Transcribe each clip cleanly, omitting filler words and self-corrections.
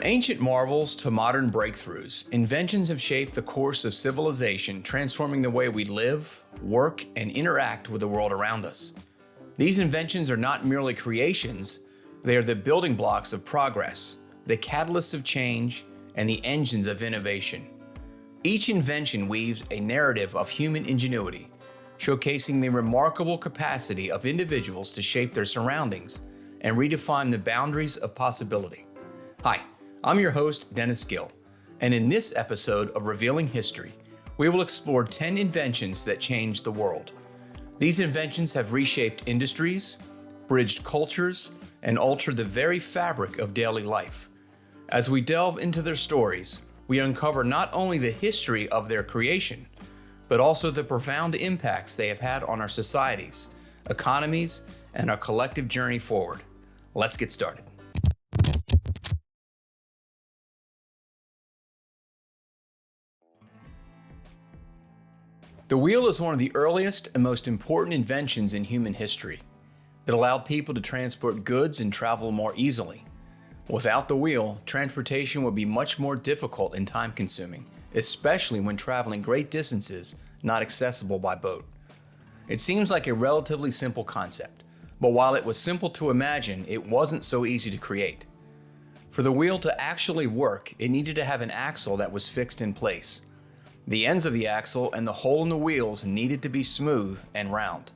ancient marvels to modern breakthroughs, inventions have shaped the course of civilization, transforming the way we live, work, and interact with the world around us. These inventions are not merely creations, they are the building blocks of progress, the catalysts of change, and the engines of innovation. Each invention weaves a narrative of human ingenuity, showcasing the remarkable capacity of individuals to shape their surroundings and redefine the boundaries of possibility. Hi, I'm your host, Dennis Gill, and in this episode of Revealing History, we will explore 10 inventions that changed the world. These inventions have reshaped industries, bridged cultures, and altered the very fabric of daily life. As we delve into their stories, we uncover not only the history of their creation, but also the profound impacts they have had on our societies, economies, and our collective journey forward. Let's get started. The wheel is one of the earliest and most important inventions in human history. It allowed people to transport goods and travel more easily. Without the wheel, transportation would be much more difficult and time-consuming, especially when traveling great distances not accessible by boat. It seems like a relatively simple concept, but while it was simple to imagine, it wasn't so easy to create. For the wheel to actually work, it needed to have an axle that was fixed in place. The ends of the axle and the hole in the wheels needed to be smooth and round.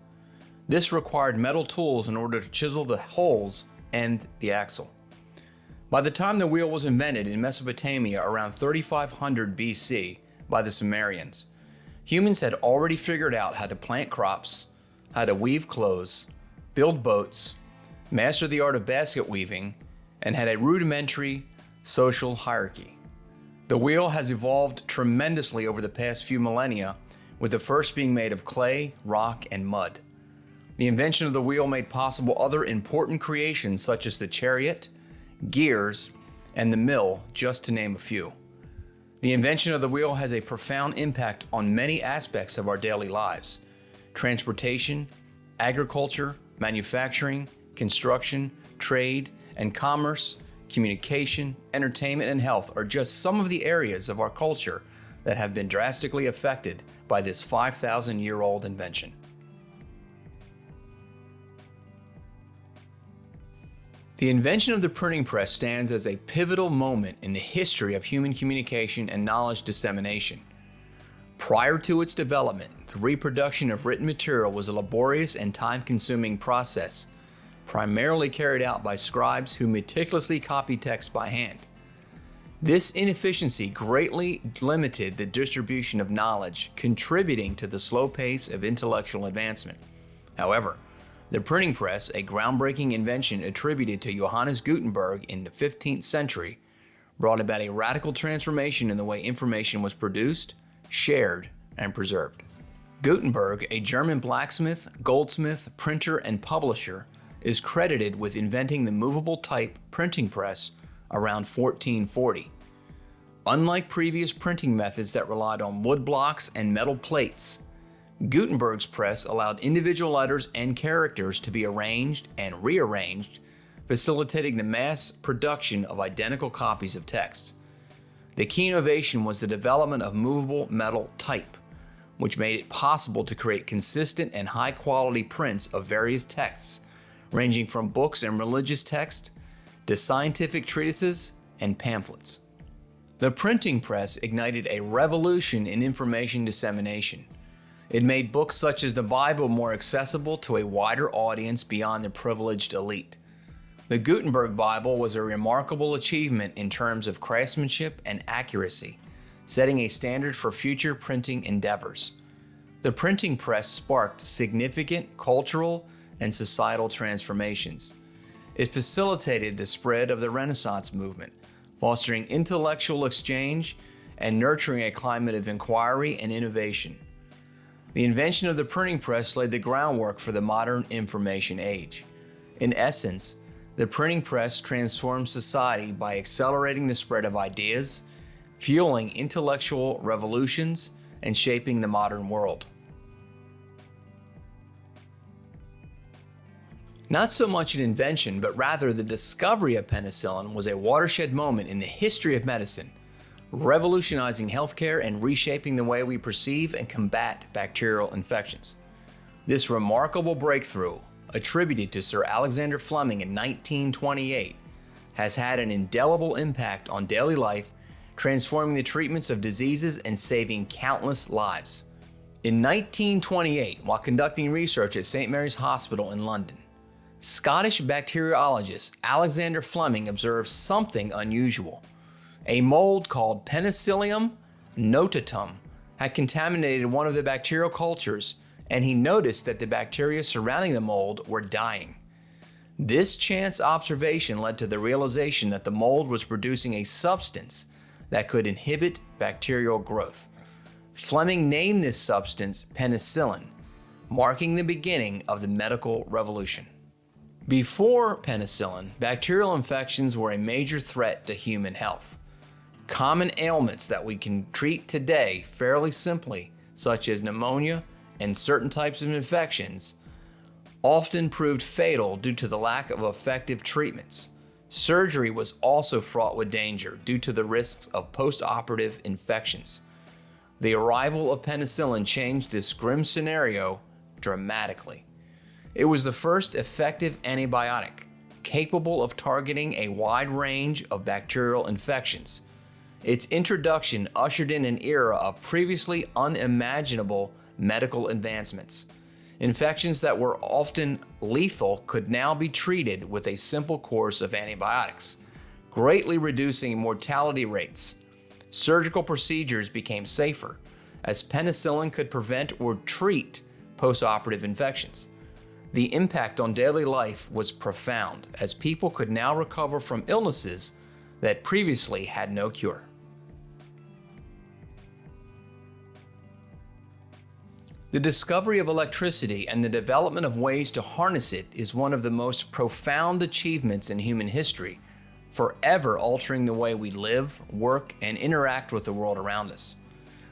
This required metal tools in order to chisel the holes and the axle. By the time the wheel was invented in Mesopotamia around 3500 BC by the Sumerians, humans had already figured out how to plant crops, how to weave clothes, build boats, master the art of basket weaving, and had a rudimentary social hierarchy. The wheel has evolved tremendously over the past few millennia, with the first being made of clay, rock, and mud. The invention of the wheel made possible other important creations such as the chariot, gears, and the mill, just to name a few. The invention of the wheel has a profound impact on many aspects of our daily lives. Transportation, agriculture, manufacturing, construction, trade, and commerce, communication, entertainment, and health are just some of the areas of our culture that have been drastically affected by this 5,000-year-old invention. The invention of the printing press stands as a pivotal moment in the history of human communication and knowledge dissemination. Prior to its development, the reproduction of written material was a laborious and time-consuming process, primarily carried out by scribes who meticulously copied text by hand. This inefficiency greatly limited the distribution of knowledge, contributing to the slow pace of intellectual advancement. However, the printing press, a groundbreaking invention attributed to Johannes Gutenberg in the 15th century, brought about a radical transformation in the way information was produced, shared, and preserved. Gutenberg, a German blacksmith, goldsmith, printer, and publisher, is credited with inventing the movable type printing press around 1440. Unlike previous printing methods that relied on wood blocks and metal plates, Gutenberg's press allowed individual letters and characters to be arranged and rearranged, facilitating the mass production of identical copies of text. The key innovation was the development of movable metal type, which made it possible to create consistent and high-quality prints of various texts, ranging from books and religious texts to scientific treatises and pamphlets. The printing press ignited a revolution in information dissemination. It made books such as the Bible more accessible to a wider audience beyond the privileged elite. The Gutenberg Bible was a remarkable achievement in terms of craftsmanship and accuracy, setting a standard for future printing endeavors. The printing press sparked significant cultural and societal transformations. It facilitated the spread of the Renaissance movement, fostering intellectual exchange and nurturing a climate of inquiry and innovation. The invention of the printing press laid the groundwork for the modern information age. In essence, the printing press transformed society by accelerating the spread of ideas, fueling intellectual revolutions, and shaping the modern world. Not so much an invention, but rather the discovery of penicillin was a watershed moment in the history of medicine, revolutionizing healthcare and reshaping the way we perceive and combat bacterial infections. This remarkable breakthrough, attributed to Sir Alexander Fleming in 1928, has had an indelible impact on daily life, transforming the treatments of diseases and saving countless lives. In 1928, while conducting research at St. Mary's Hospital in London, Scottish bacteriologist Alexander Fleming observed something unusual. A mold called Penicillium notatum had contaminated one of the bacterial cultures, and he noticed that the bacteria surrounding the mold were dying. This chance observation led to the realization that the mold was producing a substance that could inhibit bacterial growth. Fleming named this substance penicillin, marking the beginning of the medical revolution. Before penicillin, bacterial infections were a major threat to human health. Common ailments that we can treat today fairly simply, such as pneumonia and certain types of infections, often proved fatal due to the lack of effective treatments. Surgery was also fraught with danger due to the risks of post-operative infections. The arrival of penicillin changed this grim scenario dramatically. It was the first effective antibiotic capable of targeting a wide range of bacterial infections. Its introduction ushered in an era of previously unimaginable medical advancements. Infections that were often lethal could now be treated with a simple course of antibiotics, greatly reducing mortality rates. Surgical procedures became safer, as penicillin could prevent or treat post-operative infections. The impact on daily life was profound, as people could now recover from illnesses that previously had no cure. The discovery of electricity and the development of ways to harness it is one of the most profound achievements in human history, forever altering the way we live, work, and interact with the world around us.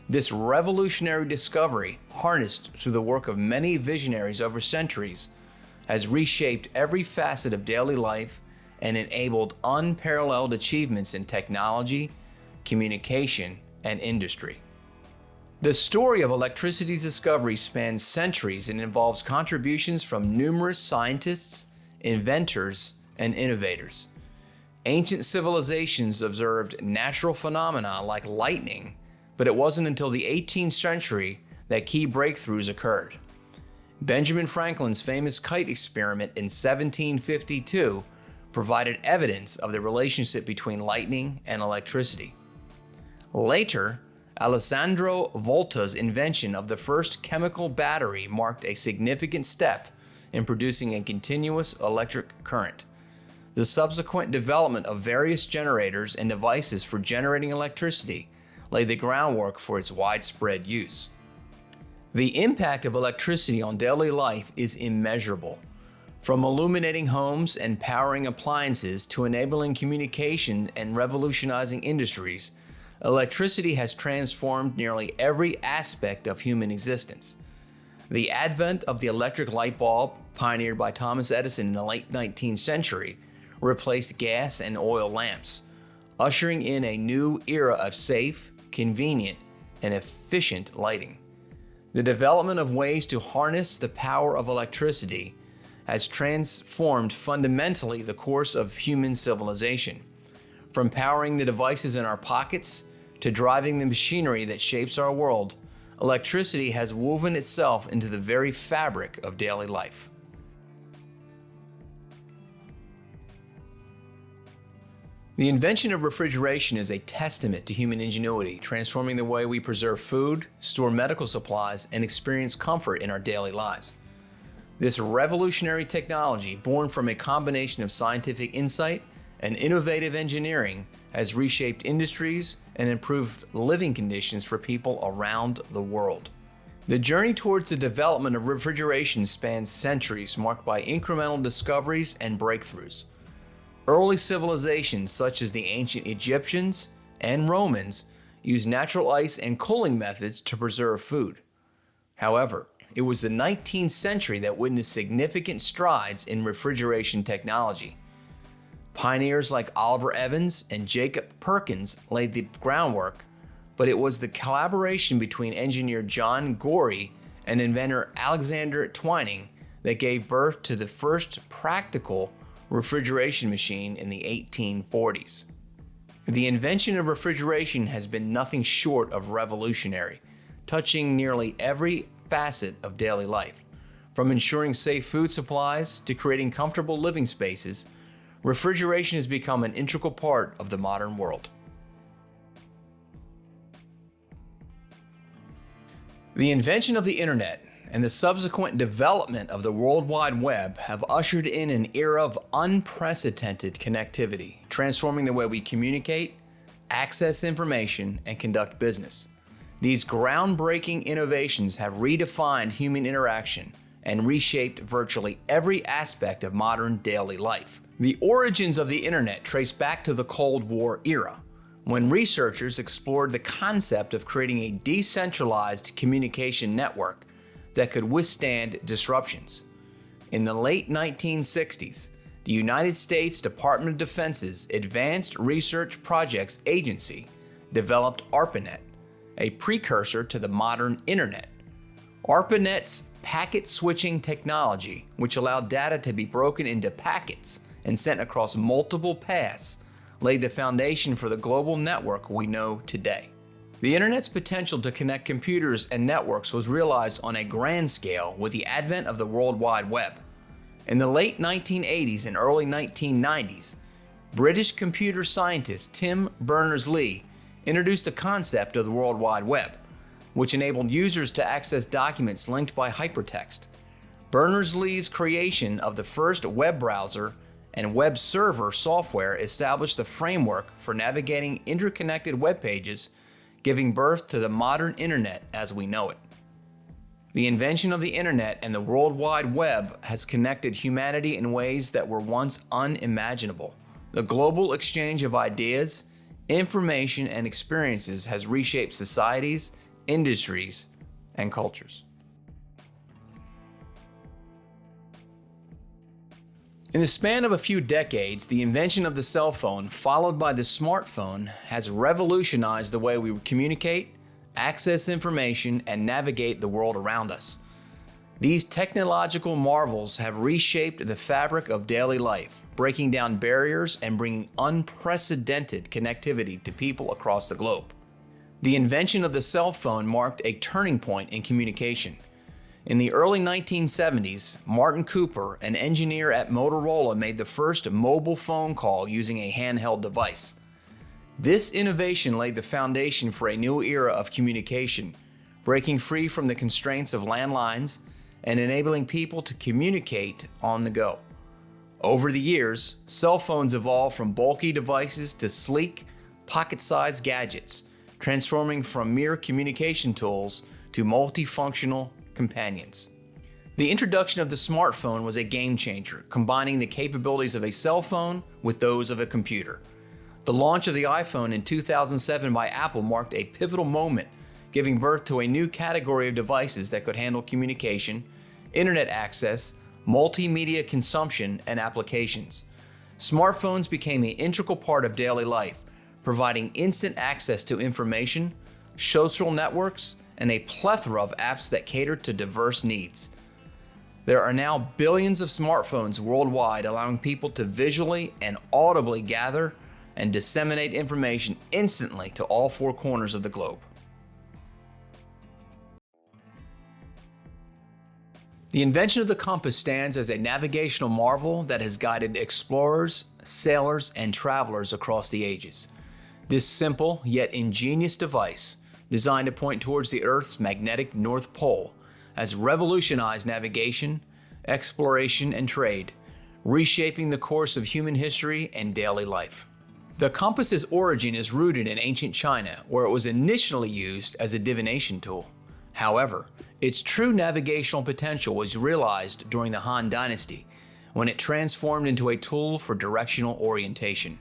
This revolutionary discovery, harnessed through the work of many visionaries over centuries, has reshaped every facet of daily life and enabled unparalleled achievements in technology, communication, and industry. The story of electricity's discovery spans centuries and involves contributions from numerous scientists, inventors, and innovators. Ancient civilizations observed natural phenomena like lightning, but it wasn't until the 18th century that key breakthroughs occurred. Benjamin Franklin's famous kite experiment in 1752 provided evidence of the relationship between lightning and electricity. Later, Alessandro Volta's invention of the first chemical battery marked a significant step in producing a continuous electric current. The subsequent development of various generators and devices for generating electricity laid the groundwork for its widespread use. The impact of electricity on daily life is immeasurable. From illuminating homes and powering appliances to enabling communication and revolutionizing industries, electricity has transformed nearly every aspect of human existence. The advent of the electric light bulb, pioneered by Thomas Edison in the late 19th century, replaced gas and oil lamps, ushering in a new era of safe, convenient, and efficient lighting. The development of ways to harness the power of electricity has transformed fundamentally the course of human civilization. From powering the devices in our pockets to driving the machinery that shapes our world, electricity has woven itself into the very fabric of daily life. The invention of refrigeration is a testament to human ingenuity, transforming the way we preserve food, store medical supplies, and experience comfort in our daily lives. This revolutionary technology, born from a combination of scientific insight and innovative engineering, has reshaped industries and improved living conditions for people around the world. The journey towards the development of refrigeration spans centuries, marked by incremental discoveries and breakthroughs. Early civilizations such as the ancient Egyptians and Romans used natural ice and cooling methods to preserve food. However, it was the 19th century that witnessed significant strides in refrigeration technology. Pioneers like Oliver Evans and Jacob Perkins laid the groundwork, but it was the collaboration between engineer John Gorey and inventor Alexander Twining that gave birth to the first practical refrigeration machine in the 1840s. The invention of refrigeration has been nothing short of revolutionary, touching nearly every facet of daily life. From ensuring safe food supplies to creating comfortable living spaces, refrigeration has become an integral part of the modern world. The invention of the internet and the subsequent development of the World Wide Web have ushered in an era of unprecedented connectivity, transforming the way we communicate, access information, and conduct business. These groundbreaking innovations have redefined human interaction and reshaped virtually every aspect of modern daily life. The origins of the internet trace back to the Cold War era, when researchers explored the concept of creating a decentralized communication network that could withstand disruptions. In the late 1960s, the United States Department of Defense's Advanced Research Projects Agency developed ARPANET, a precursor to the modern internet. ARPANET's packet switching technology, which allowed data to be broken into packets and sent across multiple paths, laid the foundation for the global network we know today. The internet's potential to connect computers and networks was realized on a grand scale with the advent of the World Wide Web. In the late 1980s and early 1990s, British computer scientist Tim Berners-Lee introduced the concept of the World Wide Web, which enabled users to access documents linked by hypertext. Berners-Lee's creation of the first web browser and web server software established the framework for navigating interconnected web pages, giving birth to the modern internet as we know it. The invention of the internet and the World Wide Web has connected humanity in ways that were once unimaginable. The global exchange of ideas, information, and experiences has reshaped societies, industries, and cultures. In the span of a few decades, the invention of the cell phone, followed by the smartphone, has revolutionized the way we communicate, access information, and navigate the world around us. These technological marvels have reshaped the fabric of daily life, breaking down barriers and bringing unprecedented connectivity to people across the globe. The invention of the cell phone marked a turning point in communication. In the early 1970s, Martin Cooper, an engineer at Motorola, made the first mobile phone call using a handheld device. This innovation laid the foundation for a new era of communication, breaking free from the constraints of landlines and enabling people to communicate on the go. Over the years, cell phones evolved from bulky devices to sleek, pocket-sized gadgets, transforming from mere communication tools to multifunctional companions. The introduction of the smartphone was a game changer, combining the capabilities of a cell phone with those of a computer. The launch of the iPhone in 2007 by Apple marked a pivotal moment, giving birth to a new category of devices that could handle communication, internet access, multimedia consumption, and applications. Smartphones became an integral part of daily life, providing instant access to information, social networks, and a plethora of apps that cater to diverse needs. There are now billions of smartphones worldwide, allowing people to visually and audibly gather and disseminate information instantly to all four corners of the globe. The invention of the compass stands as a navigational marvel that has guided explorers, sailors, and travelers across the ages. This simple yet ingenious device, designed to point towards the Earth's magnetic North Pole, has revolutionized navigation, exploration, and trade, reshaping the course of human history and daily life. The compass's origin is rooted in ancient China, where it was initially used as a divination tool. However, its true navigational potential was realized during the Han Dynasty, when it transformed into a tool for directional orientation.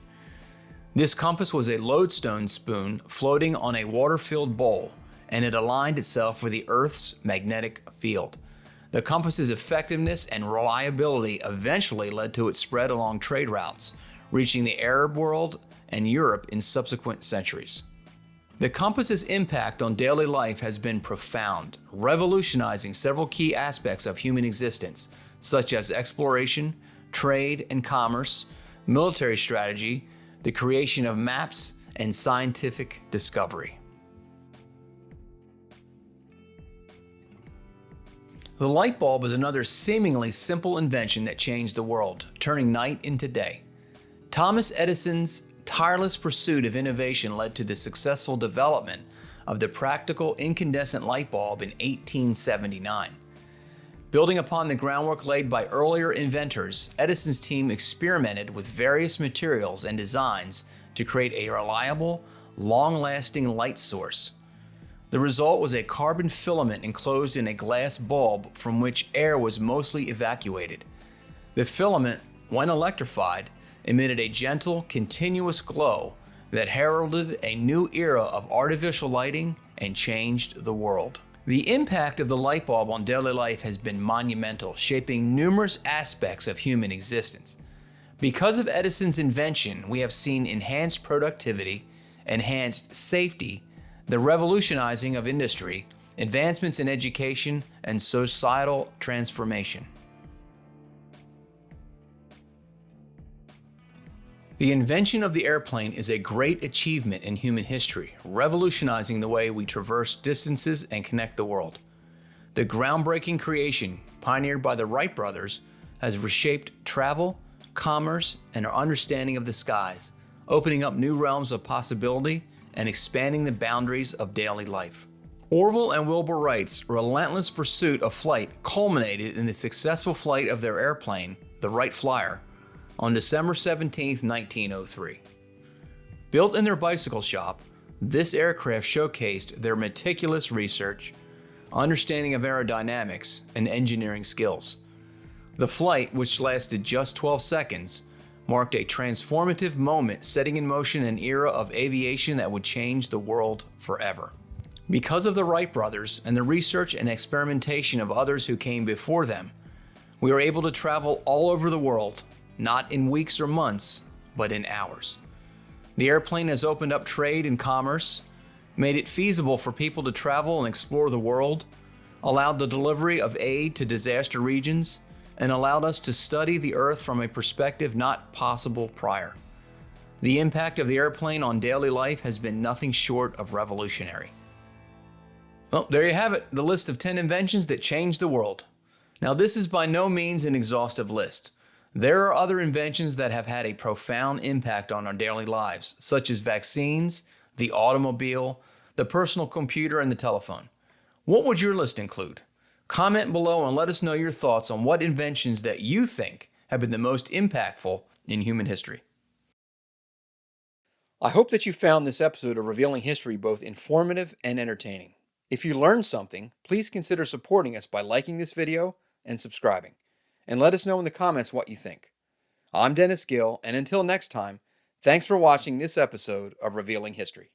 This compass was a lodestone spoon floating on a water-filled bowl, and it aligned itself with the Earth's magnetic field. The compass's effectiveness and reliability eventually led to its spread along trade routes, reaching the Arab world and Europe in subsequent centuries. The compass's impact on daily life has been profound, revolutionizing several key aspects of human existence, such as exploration, trade and commerce, military strategy, the creation of maps, and scientific discovery. The light bulb is another seemingly simple invention that changed the world, turning night into day. Thomas Edison's tireless pursuit of innovation led to the successful development of the practical incandescent light bulb in 1879. Building upon the groundwork laid by earlier inventors, Edison's team experimented with various materials and designs to create a reliable, long-lasting light source. The result was a carbon filament enclosed in a glass bulb from which air was mostly evacuated. The filament, when electrified, emitted a gentle, continuous glow that heralded a new era of artificial lighting and changed the world. The impact of the light bulb on daily life has been monumental, shaping numerous aspects of human existence. Because of Edison's invention, we have seen enhanced productivity, enhanced safety, the revolutionizing of industry, advancements in education, and societal transformation. The invention of the airplane is a great achievement in human history, revolutionizing the way we traverse distances and connect the world. The groundbreaking creation, pioneered by the Wright brothers, has reshaped travel, commerce, and our understanding of the skies, opening up new realms of possibility and expanding the boundaries of daily life. Orville and Wilbur Wright's relentless pursuit of flight culminated in the successful flight of their airplane, the Wright Flyer, on December 17, 1903. Built in their bicycle shop, this aircraft showcased their meticulous research, understanding of aerodynamics, and engineering skills. The flight, which lasted just 12 seconds, marked a transformative moment, setting in motion an era of aviation that would change the world forever. Because of the Wright brothers and the research and experimentation of others who came before them, we were able to travel all over the world, not in weeks or months, but in hours. The airplane has opened up trade and commerce, made it feasible for people to travel and explore the world, allowed the delivery of aid to disaster regions, and allowed us to study the Earth from a perspective not possible prior. The impact of the airplane on daily life has been nothing short of revolutionary. Well, there you have it, the list of 10 inventions that changed the world. Now, this is by no means an exhaustive list. There are other inventions that have had a profound impact on our daily lives, such as vaccines, the automobile, the personal computer, and the telephone. What would your list include? Comment below and let us know your thoughts on what inventions that you think have been the most impactful in human history. I hope that you found this episode of Revealing History both informative and entertaining. If you learned something, please consider supporting us by liking this video and subscribing. And let us know in the comments what you think. I'm Dennis Gill, and until next time, thanks for watching this episode of Revealing History.